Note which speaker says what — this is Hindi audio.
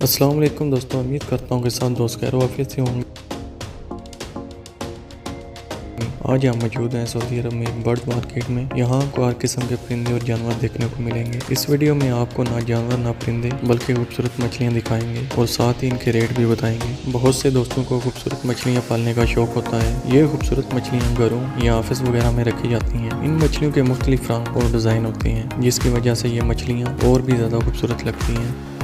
Speaker 1: अस्सलाम वालेकुम दोस्तों, उम्मीद करता हूँ कि साथ दोस्त खैर वाफियत से होंगे। आज हम मौजूद हैं सऊदी अरब में बर्ड मार्केट में। यहाँ आपको हर किस्म के परिंदे और जानवर देखने को मिलेंगे। इस वीडियो में आपको ना जानवर ना परिंदे बल्कि खूबसूरत मछलियाँ दिखाएंगे और साथ ही इनके रेट भी बताएंगे। बहुत से दोस्तों को खूबसूरत मछलियाँ पालने का शौक होता है। ये खूबसूरत मछलियाँ घरों या ऑफिस वगैरह में रखी जाती हैं। इन मछलियों के मुख्तलिफ रंग और डिज़ाइन होते हैं, जिसकी वजह से ये मछलियाँ और भी ज़्यादा खूबसूरत लगती हैं।